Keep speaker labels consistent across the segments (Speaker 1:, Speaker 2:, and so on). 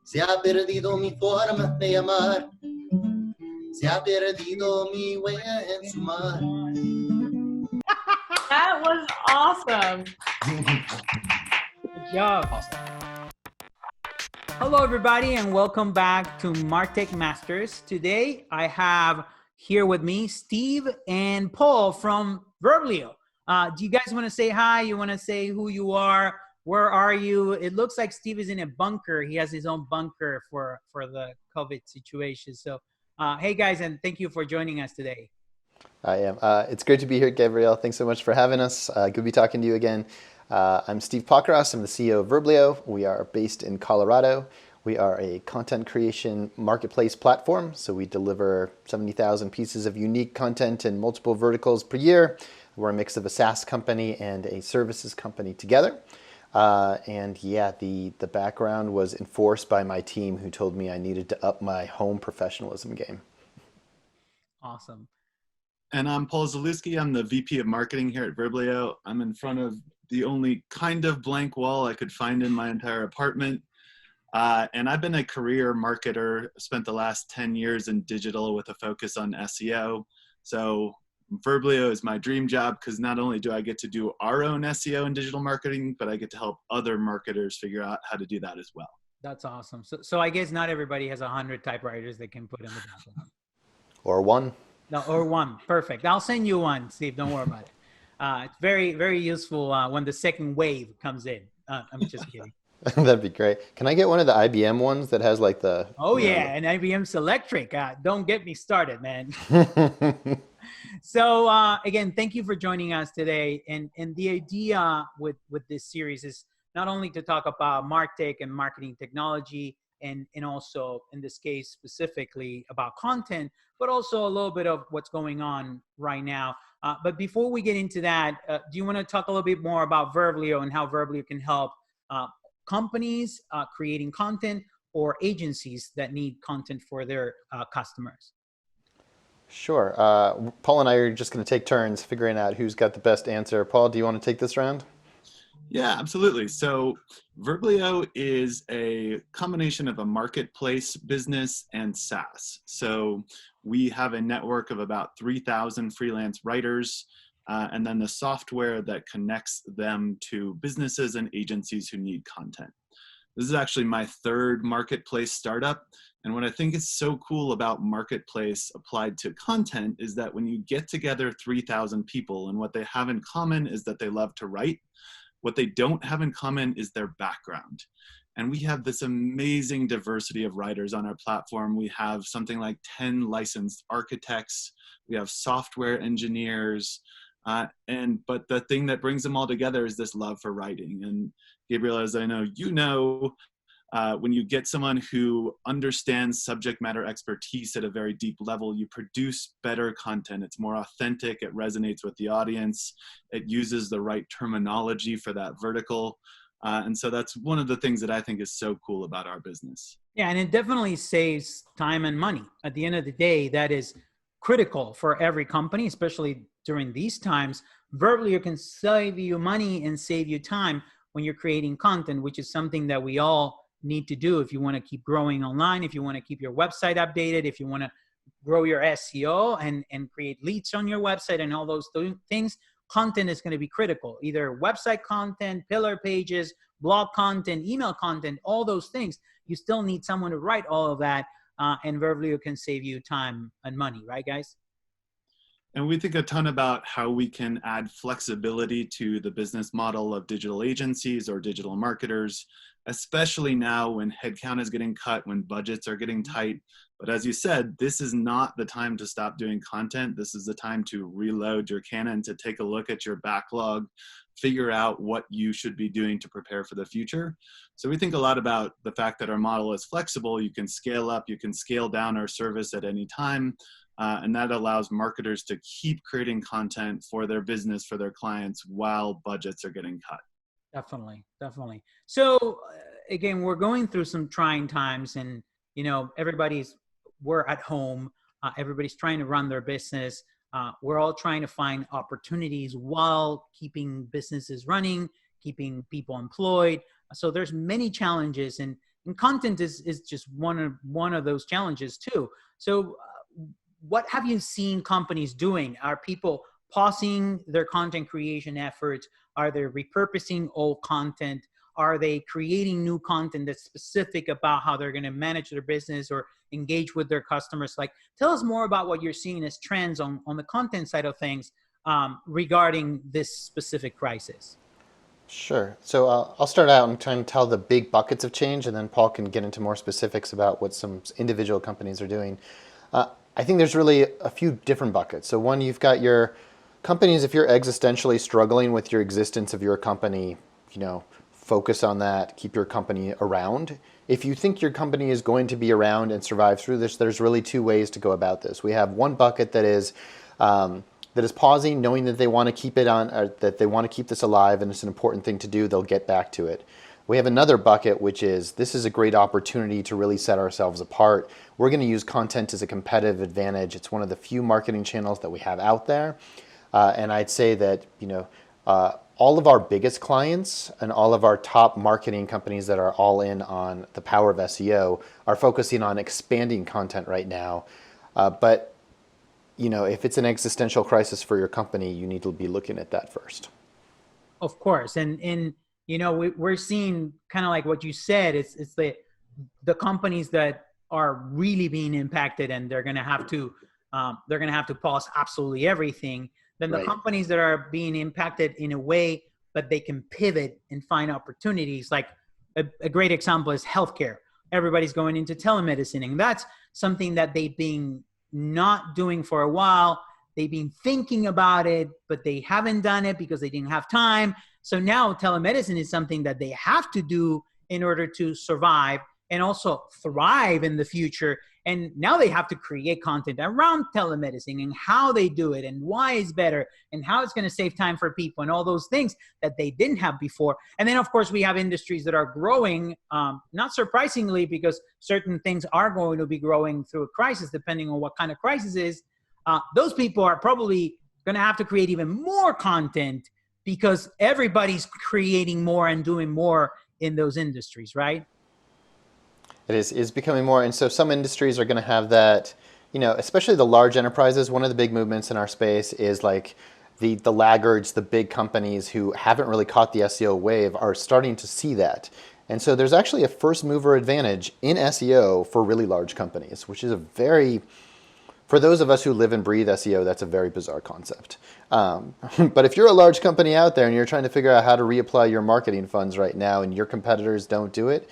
Speaker 1: Se ha perdido mi forma de amar, se ha perdido mi huella en su mar.
Speaker 2: That was awesome.
Speaker 3: Good job. Hello, everybody, and welcome back to MarTech Masters. Today, I have here with me Steve and Paul from Verblio. Do you guys want to say hi? You want to say who you are? Where are you? It looks like Steve is in a bunker. He has his own bunker for the COVID situation. So, hey, guys, and thank you for joining us today.
Speaker 4: I am. It's great to be here, Gabriel. Thanks so much for having us. Good to be talking to you again. I'm Steve Pockross. I'm the CEO of Verblio. We are based in Colorado. We are a content creation marketplace platform. So we deliver 70,000 pieces of unique content in multiple verticals per year. We're a mix of a SaaS company and a services company together. And yeah, the background was enforced by my team who told me I needed to up my home professionalism game.
Speaker 3: Awesome.
Speaker 5: And I'm Paul Zalewski. I'm the VP of Marketing here at Verblio. I'm in front of the only kind of blank wall I could find in my entire apartment. And I've been a career marketer, spent the last 10 years in digital with a focus on SEO. So Verblio is my dream job because not only do I get to do our own SEO and digital marketing, but I get to help other marketers figure out how to do that as well.
Speaker 3: That's awesome. So I guess not everybody has 100 typewriters they can put in the background.
Speaker 4: Or one.
Speaker 3: No, or one. Perfect. I'll send you one, Steve. Don't worry about it. It's very, very useful when the second wave comes in. I'm just kidding.
Speaker 4: That'd be great. Can I get one of the IBM ones that has like the...
Speaker 3: Oh, yeah. And IBM's electric. Don't get me started, man. So, again, thank you for joining us today. And the idea with this series is not only to talk about MarTech and marketing technology, and also, in this case, specifically about content, but also a little bit of what's going on right now. But before we get into that, do you want to talk a little bit more about Verblio and how Verblio can help companies creating content or agencies that need content for their customers?
Speaker 4: Sure. Paul and I are just going to take turns figuring out who's got the best answer. Paul, do you want to take this round?
Speaker 5: Yeah, absolutely. So Verblio is a combination of a marketplace business and SaaS. So we have a network of about 3,000 freelance writers, and then the software that connects them to businesses and agencies who need content. This is actually my third marketplace startup. And what I think is so cool about marketplace applied to content is that when you get together 3,000 people and what they have in common is that they love to write, what they don't have in common is their background. And we have this amazing diversity of writers on our platform. We have something like 10 licensed architects. We have software engineers. But the thing that brings them all together is this love for writing. And Gabriel, as I know you know, when you get someone who understands subject matter expertise at a very deep level, you produce better content. It's more authentic. It resonates with the audience. It uses the right terminology for that vertical. And so that's one of the things that I think is so cool about our business.
Speaker 3: Yeah, and it definitely saves time and money. At the end of the day, that is critical for every company, especially during these times. Verblio can save you money and save you time when you're creating content, which is something that we all need to do if you want to keep growing online, if you want to keep your website updated, if you want to grow your SEO and create leads on your website and all those things. Content is going to be critical, either website content, pillar pages, blog content, email content, all those things. You still need someone to write all of that, and Verblio can save you time and money, right, guys?
Speaker 5: And we think a ton about how we can add flexibility to the business model of digital agencies or digital marketers, especially now when headcount is getting cut, when budgets are getting tight. But as you said, this is not the time to stop doing content. This is the time to reload your cannon, to take a look at your backlog, figure out what you should be doing to prepare for the future. So we think a lot about the fact that our model is flexible. You can scale up, you can scale down our service at any time. And that allows marketers to keep creating content for their business, for their clients, while budgets are getting cut.
Speaker 3: Definitely, definitely. So again, we're going through some trying times, and we're at home. Everybody's trying to run their business. We're all trying to find opportunities while keeping businesses running, keeping people employed. So there's many challenges, and And content is just one of those challenges too. So what have you seen companies doing? Are people pausing their content creation efforts? Are they repurposing old content? Are they creating new content that's specific about how they're going to manage their business or engage with their customers? Like, tell us more about what you're seeing as trends on the content side of things regarding this specific crisis. Sure.
Speaker 4: So I'll start out and try and tell the big buckets of change, and then Paul can get into more specifics about what some individual companies are doing. I think there's really a few different buckets. So one, you've got your companies. If you're existentially struggling with your existence of your company, focus on that, keep your company around. If you think your company is going to be around and survive through this, there's really two ways to go about this. We have one bucket that is pausing, knowing that they want to keep it on, or that they want to keep this alive, and it's an important thing to do. They'll get back to it. We have another bucket, which is, this is a great opportunity to really set ourselves apart. We're going to use content as a competitive advantage. It's one of the few marketing channels that we have out there. And I'd say that, all of our biggest clients and all of our top marketing companies that are all in on the power of SEO are focusing on expanding content right now. But if it's an existential crisis for your company, you need to be looking at that first.
Speaker 3: Of course. And we're seeing kind of like what you said, it's the companies that are really being impacted, and they're going to have to pause absolutely everything. Then the companies that are being impacted in a way, but they can pivot and find opportunities. Like a great example is healthcare. Everybody's going into telemedicine, and that's something that they've been not doing for a while. They've been thinking about it, but they haven't done it because they didn't have time. So now telemedicine is something that they have to do in order to survive and also thrive in the future. And now they have to create content around telemedicine and how they do it and why it's better and how it's going to save time for people and all those things that they didn't have before. And then, of course, we have industries that are growing, not surprisingly, because certain things are going to be growing through a crisis, depending on what kind of crisis is. Those people are probably going to have to create even more content because everybody's creating more and doing more in those industries, right?
Speaker 4: It is becoming more, and so some industries are going to have that, especially the large enterprises. One of the big movements in our space is like the laggards, the big companies who haven't really caught the SEO wave are starting to see that. And so there's actually a first mover advantage in SEO for really large companies, which is for those of us who live and breathe SEO, that's a very bizarre concept. But if you're a large company out there and you're trying to figure out how to reapply your marketing funds right now and your competitors don't do it,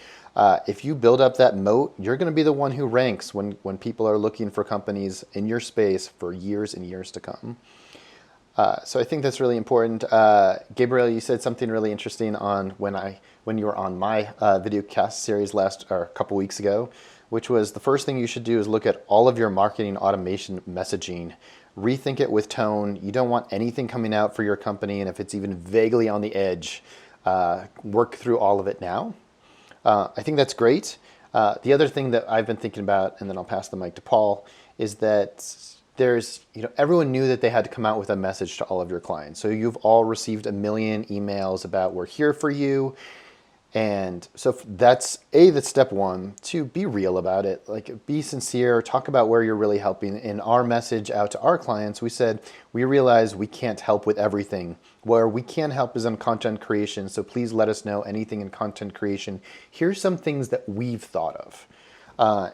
Speaker 4: if you build up that moat, you're going to be the one who ranks when people are looking for companies in your space for years and years to come. So I think that's really important. Gabriel, you said something really interesting on when you were on my video cast series a couple weeks ago, which was the first thing you should do is look at all of your marketing automation messaging. Rethink it with tone. You don't want anything coming out for your company, and if it's even vaguely on the edge, work through all of it now. I think that's great. The other thing that I've been thinking about, and then I'll pass the mic to Paul, is that everyone knew that they had to come out with a message to all of your clients. So you've all received 1 million emails about we're here for you. And so that's step one. 2, be real about it. Like, be sincere, talk about where you're really helping. In our message out to our clients, we said, we realize we can't help with everything. Where we can help is on content creation. So please let us know anything in content creation. Here's some things that we've thought of.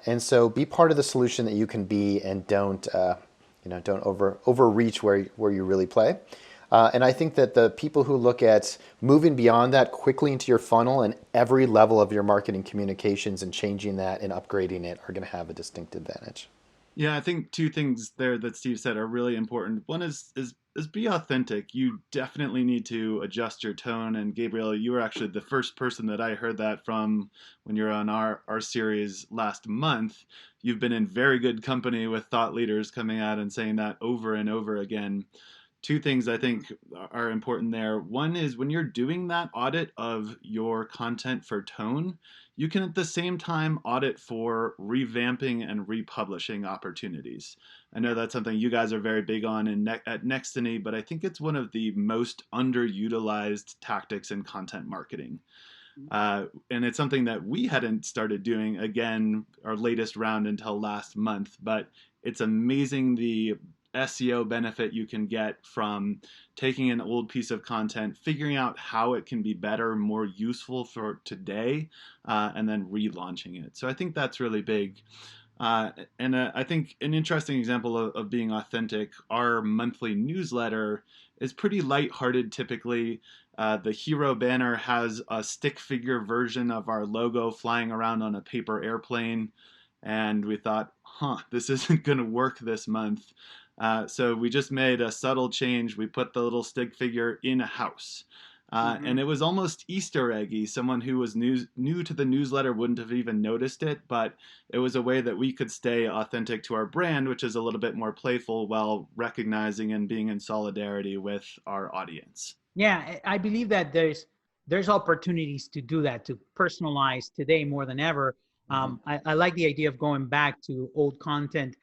Speaker 4: And so be part of the solution that you can be, and don't overreach where you really play. And I think that the people who look at moving beyond that quickly into your funnel and every level of your marketing communications and changing that and upgrading it are going to have a distinct advantage.
Speaker 5: Yeah, I think 2 things there that Steve said are really important. One is be authentic. You definitely need to adjust your tone. And Gabriel, you were actually the first person that I heard that from when you were on our series last month. You've been in very good company with thought leaders coming out and saying that over and over again. 2 things I think are important there. One is when you're doing that audit of your content for tone, you can at the same time audit for revamping and republishing opportunities. I know that's something you guys are very big on at Nextany, but I think it's one of the most underutilized tactics in content marketing. And it's something that we hadn't started doing, again, our latest round until last month, but it's amazing the SEO benefit you can get from taking an old piece of content, figuring out how it can be better, more useful for today, and then relaunching it. So I think that's really big. And I think an interesting example of being authentic, our monthly newsletter is pretty lighthearted typically. The hero banner has a stick figure version of our logo flying around on a paper airplane. And we thought, this isn't going to work this month. So we just made a subtle change. We put the little stick figure in a house. And it was almost Easter eggy. Someone who was new to the newsletter wouldn't have even noticed it, but it was a way that we could stay authentic to our brand, which is a little bit more playful while recognizing and being in solidarity with our audience.
Speaker 3: Yeah, I believe that there's opportunities to do that, to personalize today more than ever. I like the idea of going back to old content.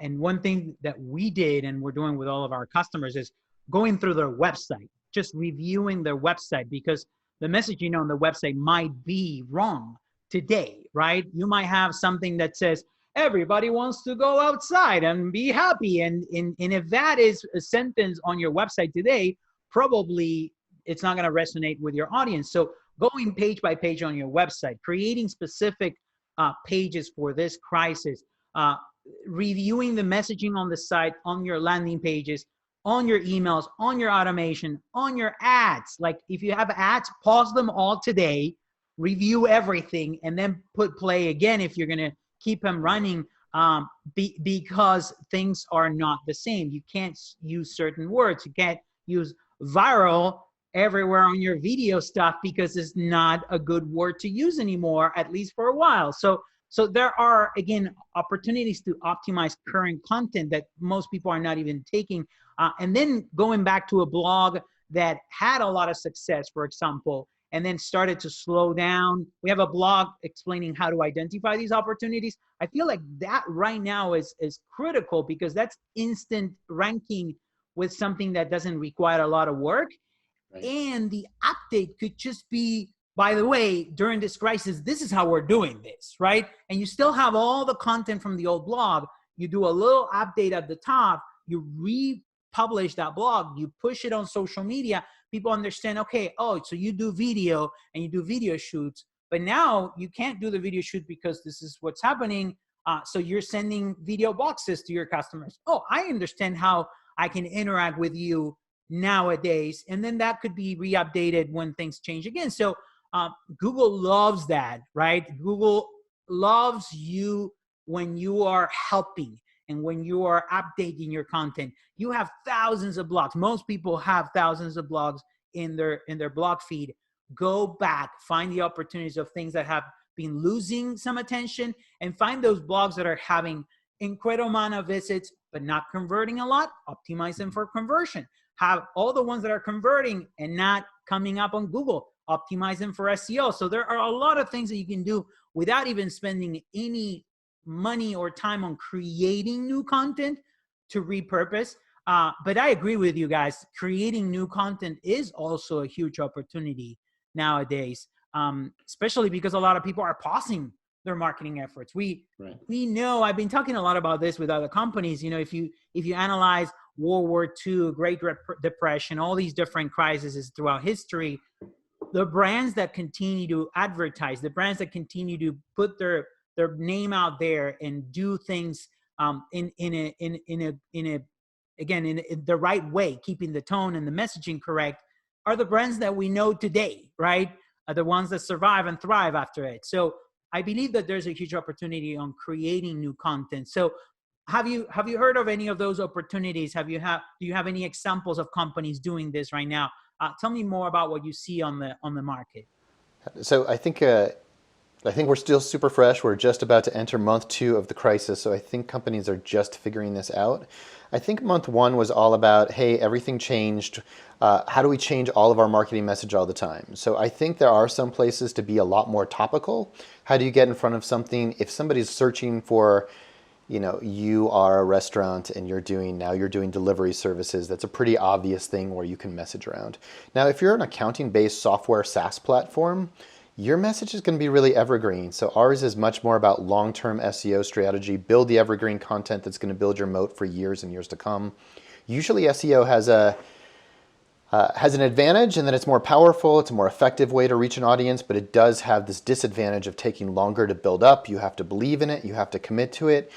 Speaker 3: And one thing that we did and we're doing with all of our customers is going through their website, just reviewing their website, because the messaging on the website might be wrong today, right? You might have something that says, everybody wants to go outside and be happy. And if that is a sentence on your website today, probably it's not going to resonate with your audience. So going page by page on your website, creating specific pages for this crisis, reviewing the messaging on the site, on your landing pages, on your emails, on your automation, on your ads. Like if you have ads, pause them all today, review everything, and then put play again if you're going to keep them running, because things are not the same. You can't use certain words. You can't use viral everywhere on your video stuff because it's not a good word to use anymore, at least for a while. So there are, again, opportunities to optimize current content that most people are not even taking. And then going back to a blog that had a lot of success, for example, and then started to slow down. We have a blog explaining how to identify these opportunities. I feel like that right now is critical because that's instant ranking with something that doesn't require a lot of work. Right. And the update could just be, by the way, during this crisis, this is how we're doing this, right? And you still have all the content from the old blog. You do a little update at the top, you republish that blog, you push it on social media. People understand, okay, oh, so you do video and you do video shoots, but now you can't do the video shoot because this is what's happening. So you're sending video boxes to your customers. Oh, I understand how I can interact with you nowadays. And then that could be re-updated when things change again. So Google loves that, right? Google loves you when you are helping and when you are updating your content. You have thousands of blogs. Most people have thousands of blogs in their blog feed. Go back, find the opportunities of things that have been losing some attention, and find those blogs that are having incredible amount of visits but not converting a lot. Optimize them for conversion. Have all the ones that are converting and not coming up on Google. Optimize them for SEO. So there are a lot of things that you can do without even spending any money or time on creating new content to repurpose. But I agree with you guys. Creating new content is also a huge opportunity nowadays, especially because a lot of people are pausing their marketing efforts. We know, I've been talking a lot about this with other companies. You know, if you analyze World War II, Great Depression, all these different crises throughout history, the brands that continue to advertise, the brands that continue to put their name out there and do things in the right way, keeping the tone and the messaging correct, are the brands that we know today, right? Are the ones that survive and thrive after it. So I believe that there's a huge opportunity on creating new content. So have you heard of any of those opportunities? Do you have any examples of companies doing this right now? Tell me more about what you see on the market.
Speaker 4: So I think we're still super fresh. We're just about to enter month 2 of the crisis. So I think companies are just figuring this out. I think month 1 was all about, hey, everything changed. How do we change all of our marketing message all the time? So I think there are some places to be a lot more topical. How do you get in front of something? If somebody's searching for, you are a restaurant and you're doing delivery services, that's a pretty obvious thing where you can message around. Now, if you're an accounting-based software SaaS platform, your message is going to be really evergreen. So ours is much more about long-term SEO strategy, build the evergreen content that's going to build your moat for years and years to come. Usually SEO has an advantage in that it's more powerful, it's a more effective way to reach an audience, but it does have this disadvantage of taking longer to build up. You have to believe in it, you have to commit to it.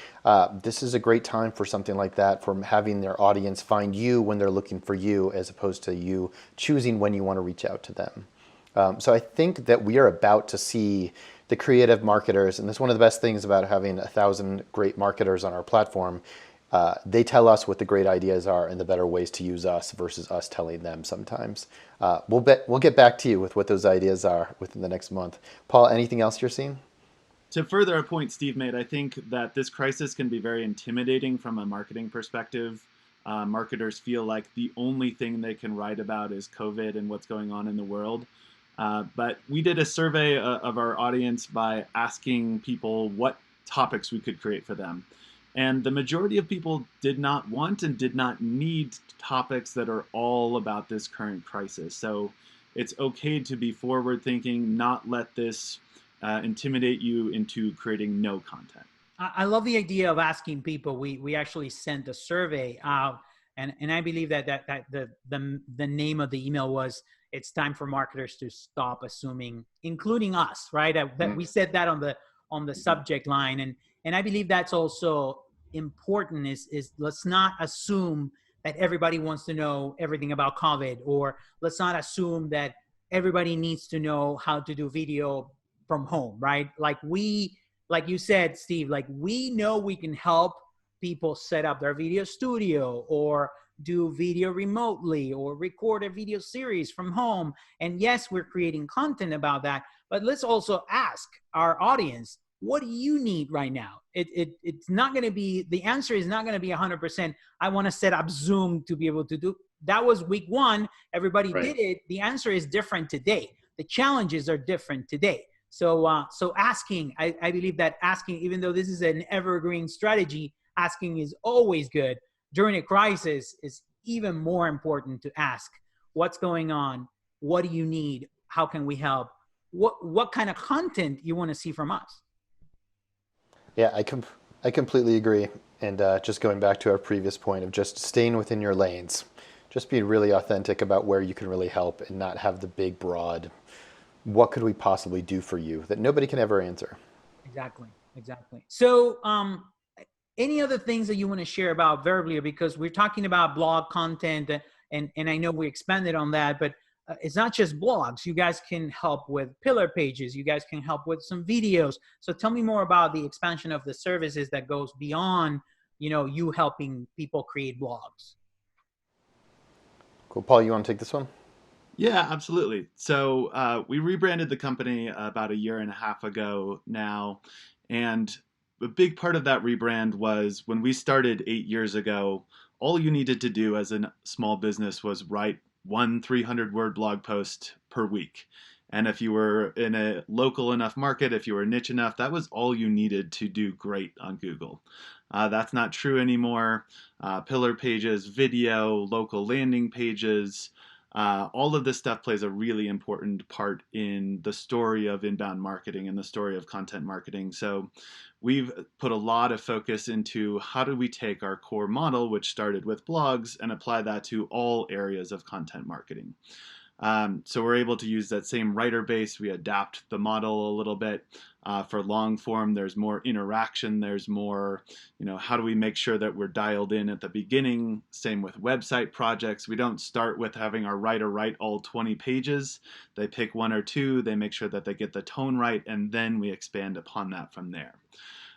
Speaker 4: This is a great time for something like that, for having their audience find you when they're looking for you, as opposed to you choosing when you want to reach out to them. So I think that we are about to see the creative marketers, and that's one of the best things about having 1,000 great marketers on our platform. They tell us what the great ideas are and the better ways to use us versus us telling them sometimes. We'll get back to you with what those ideas are within the next month. Paul, anything else you're seeing?
Speaker 5: To further a point Steve made, I think that this crisis can be very intimidating from a marketing perspective. Marketers feel like the only thing they can write about is COVID and what's going on in the world. But we did a survey of our audience by asking people what topics we could create for them. And the majority of people did not want and did not need topics that are all about this current crisis. So it's okay to be forward thinking, not let this intimidate you into creating no content.
Speaker 3: I love the idea of asking people. We actually sent a survey out, and I believe that the name of the email was, "It's time for marketers to stop assuming," including us, right? That we said that on the subject line, and I believe that's also important. Is let's not assume that everybody wants to know everything about COVID, or let's not assume that everybody needs to know how to do video from home, right? Like you said, Steve, like we know we can help people set up their video studio or do video remotely or record a video series from home. And yes, we're creating content about that, but let's also ask our audience, what do you need right now? It's not going to be, the answer is not going to be 100%. I want to set up Zoom to be able to do, that was week one. Everybody did it. The answer is different today. The challenges are different today. So asking, I believe that asking, even though this is an evergreen strategy, asking is always good. During a crisis, is even more important to ask, what's going on? What do you need? How can we help? What kind of content you want to see from us?
Speaker 4: Yeah, I completely agree. And just going back to our previous point of just staying within your lanes, just be really authentic about where you can really help and not have the big, broad, what could we possibly do for you that nobody can ever answer.
Speaker 3: Exactly. So any other things that you want to share about Verblio? Because we're talking about blog content, and I know we expanded on that, but it's not just blogs. You guys can help with pillar pages. You guys can help with some videos. So tell me more about the expansion of the services that goes beyond, you helping people create blogs.
Speaker 4: Cool. Paul, you want to take this one?
Speaker 5: Yeah, absolutely. So we rebranded the company about 1.5 years ago now. And a big part of that rebrand was when we started 8 years ago, all you needed to do as a small business was write one 300-word blog post per week. And if you were in a local enough market, if you were niche enough, that was all you needed to do great on Google. That's not true anymore. Pillar pages, video, local landing pages, all of this stuff plays a really important part in the story of inbound marketing and the story of content marketing. So we've put a lot of focus into how do we take our core model, which started with blogs, and apply that to all areas of content marketing. So we're able to use that same writer base. We adapt the model a little bit. For long form, there's more interaction. There's more, how do we make sure that we're dialed in at the beginning? Same with website projects. We don't start with having our writer write all 20 pages. They pick 1 or 2. They make sure that they get the tone right, and then we expand upon that from there.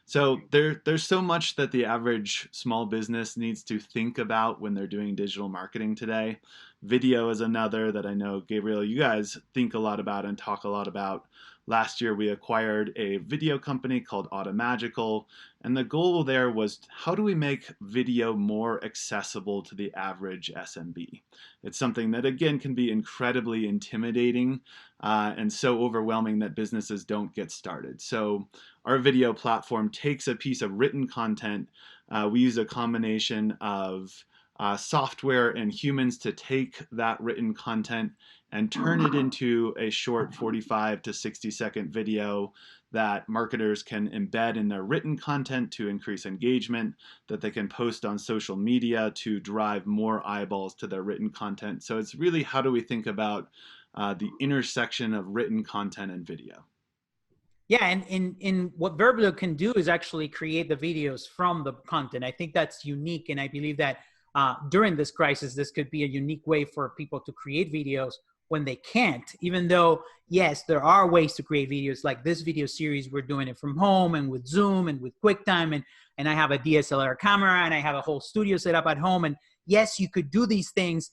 Speaker 5: So there's so much that the average small business needs to think about when they're doing digital marketing today. Video is another that I know, Gabriel, you guys think a lot about and talk a lot about. Last year, we acquired a video company called Automagical, and the goal there was, how do we make video more accessible to the average SMB? It's something that, again, can be incredibly intimidating and so overwhelming that businesses don't get started. So our video platform takes a piece of written content. We use a combination of software and humans to take that written content and turn it into a short 45 to 60-second video that marketers can embed in their written content to increase engagement, that they can post on social media to drive more eyeballs to their written content. So it's really, how do we think about the intersection of written content and video?
Speaker 3: Yeah, and in what Verblio can do is actually create the videos from the content. I think that's unique, and I believe that during this crisis, this could be a unique way for people to create videos when they can't, even though, yes, there are ways to create videos like this video series. We're doing it from home and with Zoom and with QuickTime, and I have a DSLR camera and I have a whole studio set up at home. And yes, you could do these things,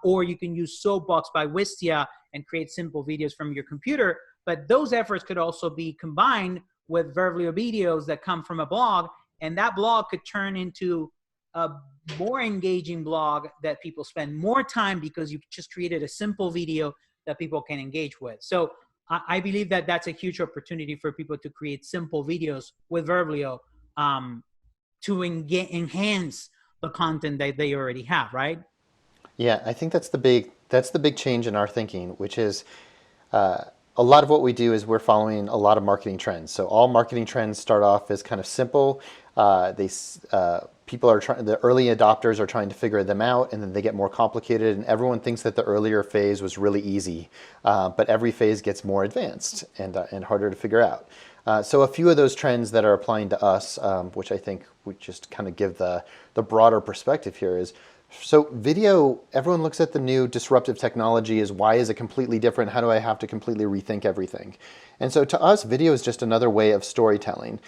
Speaker 3: or you can use Soapbox by Wistia and create simple videos from your computer. But those efforts could also be combined with Verblio videos that come from a blog, and that blog could turn into a more engaging blog that people spend more time because you just created a simple video that people can engage with. So I believe that that's a huge opportunity for people to create simple videos with Verblio to enhance the content that they already have, right?
Speaker 4: Yeah, I think that's the big change in our thinking, which is a lot of what we do is we're following a lot of marketing trends. So all marketing trends start off as kind of simple. People are trying, the early adopters are trying to figure them out, and then they get more complicated, and everyone thinks that the earlier phase was really easy, but every phase gets more advanced and harder to figure out. So a few of those trends that are applying to us, which I think we just kind of give the broader perspective here is, so video, everyone looks at the new disruptive technology as, why is it completely different? How do I have to completely rethink everything? And so to us, video is just another way of storytelling.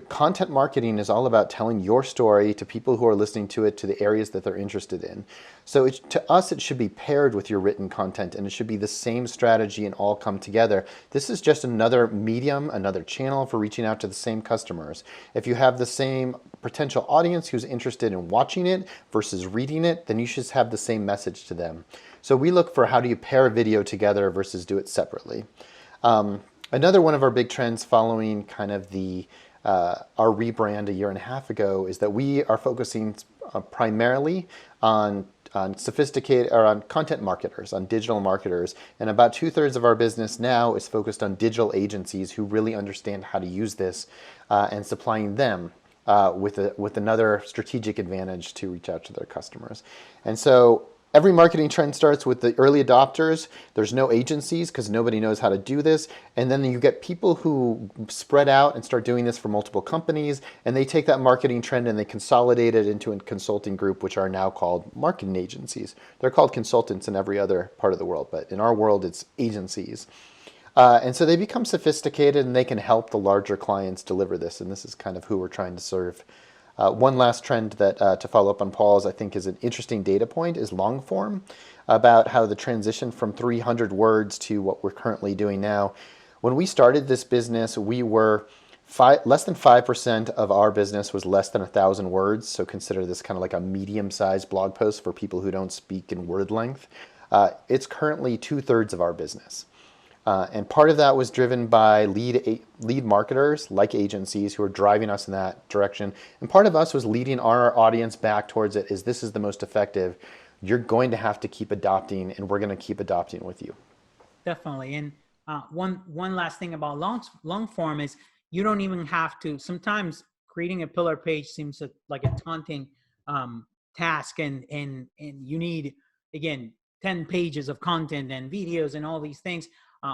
Speaker 4: Content marketing is all about telling your story to people who are listening to it, to the areas that they're interested in. So to us, it should be paired with your written content, and it should be the same strategy and all come together. This is just another medium, another channel for reaching out to the same customers. If you have the same potential audience who's interested in watching it versus reading it, then you should have the same message to them. So we look for, how do you pair video together versus do it separately. Another one of our big trends following kind of our rebrand a year and a half ago is that we are focusing primarily on sophisticated, or on content marketers, on digital marketers, and about 2/3 of our business now is focused on digital agencies who really understand how to use this, and supplying them with another strategic advantage to reach out to their customers. And so every marketing trend starts with the early adopters. There's no agencies because nobody knows how to do this. And then you get people who spread out and start doing this for multiple companies, and they take that marketing trend and they consolidate it into a consulting group, which are now called marketing agencies. They're called consultants in every other part of the world, but in our world, it's agencies. And so they become sophisticated, and they can help the larger clients deliver this. And this is kind of who we're trying to serve. One last trend that, to follow up on Paul's, I think is an interesting data point, is long form, about how the transition from 300 words to what we're currently doing now. When we started this business, we were less than 5% of our business was less than 1,000 words. So consider this kind of like a medium-sized blog post for people who don't speak in word length. It's currently 2/3 of our business. And part of that was driven by lead marketers like agencies who are driving us in that direction. And part of us was leading our audience back towards it, is this is the most effective. You're going to have to keep adopting, and we're going to keep adopting with you.
Speaker 3: Definitely. And one last thing about long form is, you don't even have to, sometimes creating a pillar page seems like a daunting task, and you need, again, 10 pages of content and videos and all these things.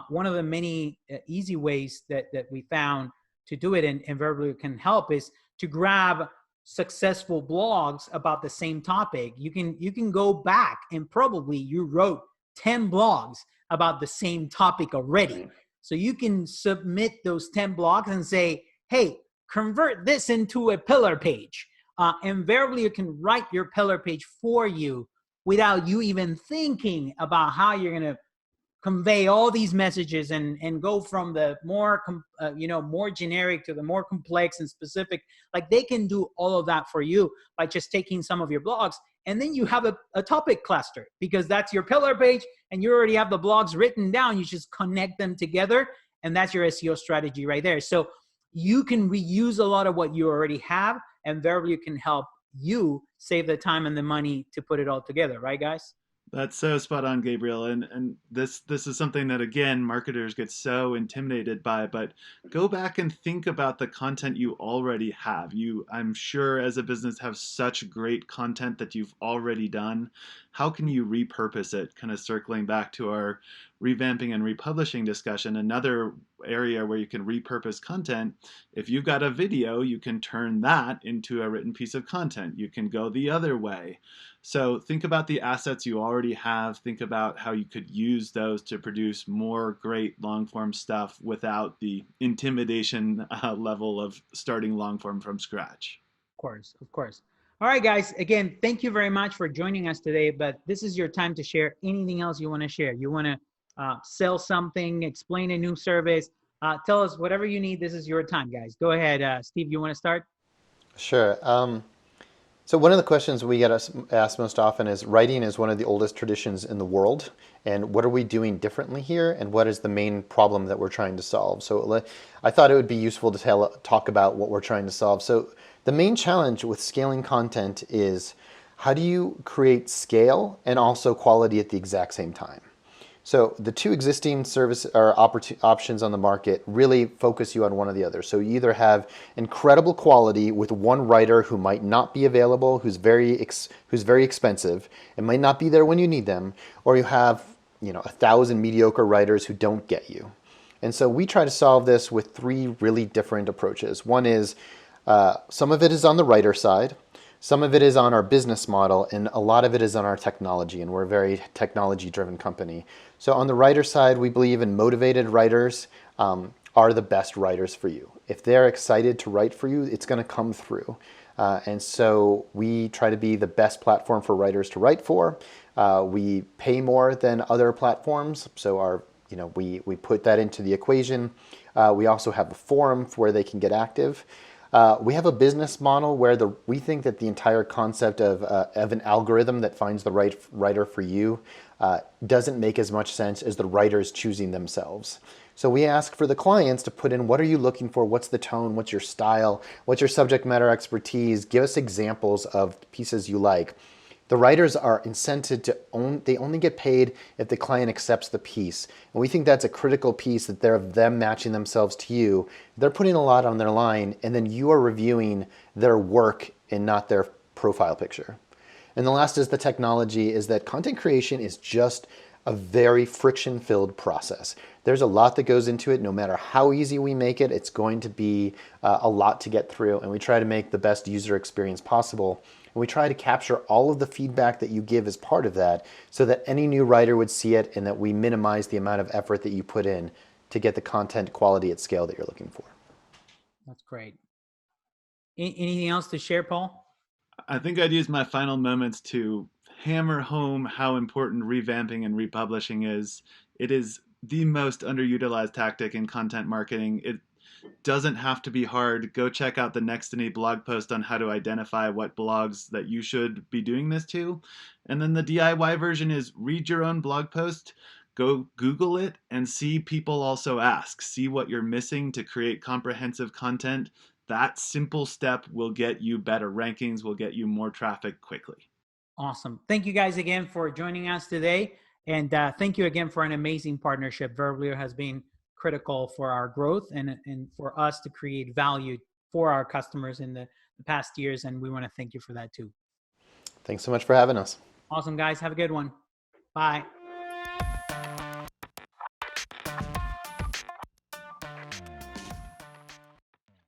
Speaker 3: One of the many easy ways that we found to do it, and Verblio can help, is to grab successful blogs about the same topic. You can go back, and probably you wrote 10 blogs about the same topic already. So you can submit those 10 blogs and say, hey, convert this into a pillar page. And Verblio can write your pillar page for you without you even thinking about how you're going to convey all these messages and go from the more more generic to the more complex and specific. Like, they can do all of that for you by just taking some of your blogs, and then you have a topic cluster, because that's your pillar page and you already have the blogs written down. You just connect them together, and that's your SEO strategy right there. So you can reuse a lot of what you already have, and Verblio can help you save the time and the money to put it all together, right, guys?
Speaker 5: That's so spot on, Gabriel. And this is something that again marketers get so intimidated by, but go back and think about the content you already have. You, I'm sure as a business have such great content that you've already done. How can you repurpose it? Kind of circling back to our revamping and republishing discussion, another area where you can repurpose content. If you've got a video, you can turn that into a written piece of content. You can go the other way. So think about the assets you already have. Think about how you could use those to produce more great long form stuff without the intimidation level of starting long form from scratch.
Speaker 3: Of course, of course. All right, guys. Again, thank you very much for joining us today. But this is your time to share anything else you want to share. You want to sell something, explain a new service, tell us whatever you need. This is your time, guys. Go ahead, Steve. You want to start?
Speaker 4: Sure. So one of the questions we get asked most often is, writing is one of the oldest traditions in the world, and what are we doing differently here, and what is the main problem that we're trying to solve? So I thought it would be useful to talk about what we're trying to solve. So the main challenge with scaling content is, how do you create scale and also quality at the exact same time? So the two existing service or options on the market really focus you on one or the other. So you either have incredible quality with one writer who might not be available, who's very expensive and might not be there when you need them, or you have 1,000 mediocre writers who don't get you. And so we try to solve this with three really different approaches. One is some of it is on the writer side. Some of it is on our business model, and a lot of it is on our technology, and we're a very technology-driven company. So on the writer side, we believe in motivated writers are the best writers for you. If they're excited to write for you, it's going to come through. And so we try to be the best platform for writers to write for. We pay more than other platforms, so we put that into the equation. We also have a forum where they can get active. We have a business model where we think that the entire concept of an algorithm that finds the right writer for you doesn't make as much sense as the writers choosing themselves. So we ask for the clients to put in, what are you looking for? What's the tone? What's your style? What's your subject matter expertise? Give us examples of pieces you like. The writers are incented to they only get paid if the client accepts the piece. And we think that's a critical piece, that they're them matching themselves to you. They're putting a lot on their line, and then you are reviewing their work and not their profile picture. And the last is the technology, is that content creation is just a very friction-filled process. There's a lot that goes into it. No matter how easy we make it, it's going to be a lot to get through, and we try to make the best user experience possible. And we try to capture all of the feedback that you give as part of that, so that any new writer would see it, and that we minimize the amount of effort that you put in to get the content quality at scale that you're looking for.
Speaker 3: That's great. Anything else to share, Paul?
Speaker 5: I think I'd use my final moments to hammer home how important revamping and republishing is. It is the most underutilized tactic in content marketing. It doesn't have to be hard. Go check out the Next Any blog post on how to identify what blogs that you should be doing this to. And then the DIY version is, read your own blog post, go Google it, and see people also ask. See what you're missing to create comprehensive content. That simple step will get you better rankings, will get you more traffic quickly.
Speaker 3: Awesome. Thank you guys again for joining us today. And thank you again for an amazing partnership. Verblio has been critical for our growth and for us to create value for our customers in the past years. And we want to thank you for that too.
Speaker 4: Thanks so much for having us.
Speaker 3: Awesome, guys. Have a good one. Bye.